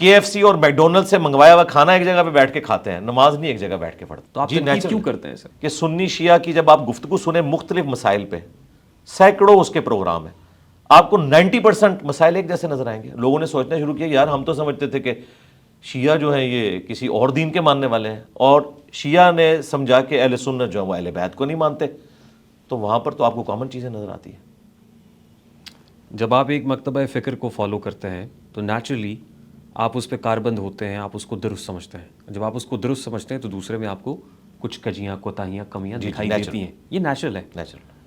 KFC اور McDonald سے منگوایا ہوا کھانا ایک جگہ پہ بیٹھ کے کھاتے ہیں، نماز نہیں ایک جگہ بیٹھ کے پڑھتے. تو آپ تنقید کیوں کرتے ہیں سر؟ کہ سنی شیعہ کی جب آپ گفتگو سنیں مختلف مسائل پہ، سینکڑوں اس کے پروگرام ہیں، آپ کو 90% مسائل ایک جیسے نظر آئیں گے. لوگوں نے سوچنا شروع کیا یار ہم تو سمجھتے تھے کہ شیعہ جو ہیں یہ کسی اور دین کے ماننے والے ہیں، اور شیعہ نے سمجھا کہ اہل سنت جو ہیں وہ اہل بیت کو نہیں مانتے. تو وہاں پر تو آپ کو کامن چیزیں نظر آتی ہیں. جب آپ ایک مکتبہ فکر کو فالو کرتے ہیں تو نیچرلی آپ اس پہ کاربند ہوتے ہیں، آپ اس کو درست سمجھتے ہیں. جب آپ اس کو درست سمجھتے ہیں تو دوسرے میں آپ کو کچھ کجیاں، کوتاہیاں، کمیاں دکھائی دیتی ہیں. یہ نیچرل ہے.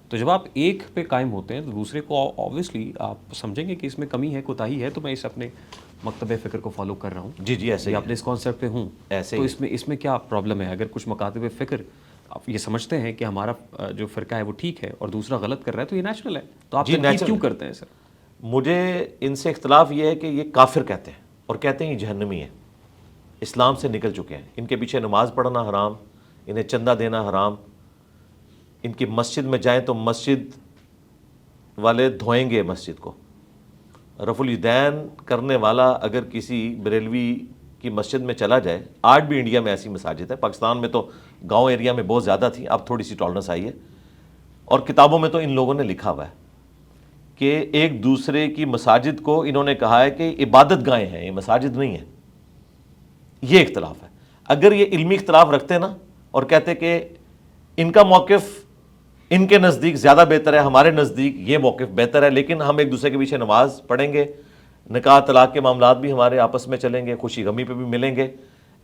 تو جب آپ ایک پہ قائم ہوتے ہیں تو دوسرے کو آبویسلی آپ سمجھیں گے کہ اس میں کمی ہے، کوتاہی ہے، تو میں اس اپنے مکتبہ فکر کو فالو کر رہا ہوں. جی ایسے ہی آپ نے اس کانسیپٹ پہ ہوں ایسے تو ہی اس میں کیا پرابلم ہے؟ اگر کچھ مکاتب فکر آپ یہ سمجھتے ہیں کہ ہمارا جو فرقہ ہے وہ ٹھیک ہے اور دوسرا غلط کر رہا ہے تو یہ نیچرل ہے. تو آپ تنقید کیوں کرتے ہیں سر؟ مجھے ان سے اختلاف یہ ہے کہ یہ کافر کہتے ہیں اور کہتے ہیں یہ جہنمی ہے، اسلام سے نکل چکے ہیں. ان کے پیچھے نماز پڑھنا حرام، انہیں چندہ دینا حرام. ان کی مسجد میں جائیں تو مسجد والے دھوئیں گے مسجد کو. رفع الیدین کرنے والا اگر کسی بریلوی کی مسجد میں چلا جائے، آج بھی انڈیا میں ایسی مساجد ہے، پاکستان میں تو گاؤں ایریا میں بہت زیادہ تھی، اب تھوڑی سی ٹالرنس آئی ہے. اور کتابوں میں تو ان لوگوں نے لکھا ہوا ہے کہ ایک دوسرے کی مساجد کو انہوں نے کہا ہے کہ عبادت گاہیں ہیں، یہ مساجد نہیں ہیں. یہ اختلاف ہے. اگر یہ علمی اختلاف رکھتے نا اور کہتے کہ ان کا موقف ان کے نزدیک زیادہ بہتر ہے، ہمارے نزدیک یہ موقف بہتر ہے، لیکن ہم ایک دوسرے کے پیچھے نماز پڑھیں گے، نکاح طلاق کے معاملات بھی ہمارے آپس میں چلیں گے، خوشی غمی پہ بھی ملیں گے،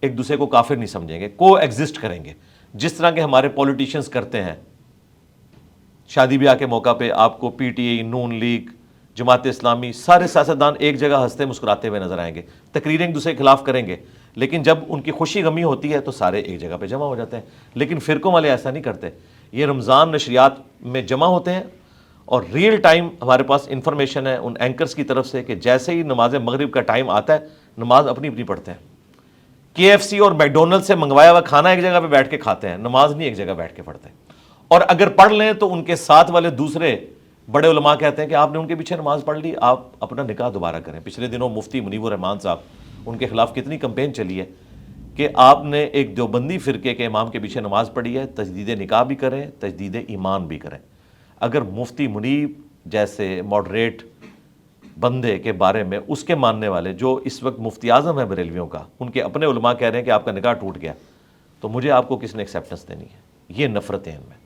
ایک دوسرے کو کافر نہیں سمجھیں گے، کو ایگزسٹ کریں گے جس طرح کے ہمارے پولیٹیشنز کرتے ہیں. شادی بیاہ کے موقع پہ آپ کو P T I, known league, Jamaat Islami, سارے سیاستدان ایک جگہ ہنستے مسکراتے ہوئے نظر آئیں گے، تقریریں ایک دوسرے کے خلاف کریں گے، لیکن جب ان کی خوشی غمی ہوتی ہے تو سارے ایک جگہ پہ جمع ہو جاتے ہیں. لیکن فرقوں والے ایسا نہیں کرتے. یہ رمضان نشریات میں جمع ہوتے ہیں اور ریئل ٹائم ہمارے پاس انفارمیشن ہے ان اینکرز کی طرف سے کہ جیسے ہی نماز مغرب کا ٹائم آتا ہے نماز اپنی اپنی پڑھتے ہیں. KFC اور میکڈونلڈ سے منگوایا ہوا کھانا ایک جگہ پہ بیٹھ کے کھاتے ہیں، نماز نہیں ایک جگہ بیٹھ کے پڑھتے. اور اگر پڑھ لیں تو ان کے ساتھ والے دوسرے بڑے علماء کہتے ہیں کہ آپ نے ان کے پیچھے نماز پڑھ لی، آپ اپنا نکاح دوبارہ کریں. پچھلے دنوں مفتی منیب الرحمان صاحب، ان کے خلاف کتنی کمپین چلی ہے کہ آپ نے ایک دیوبندی فرقے کے امام کے پیچھے نماز پڑھی ہے، تجدید نکاح بھی کریں، تجدید ایمان بھی کریں. اگر مفتی منیب جیسے ماڈریٹ بندے کے بارے میں اس کے ماننے والے جو اس وقت مفتی اعظم ہیں بریلویوں کا، ان کے اپنے علماء کہہ رہے ہیں کہ آپ کا نکاح ٹوٹ گیا، تو مجھے آپ کو کس نے ایکسیپٹنس دینی ہے؟ یہ نفرتیں ان میں.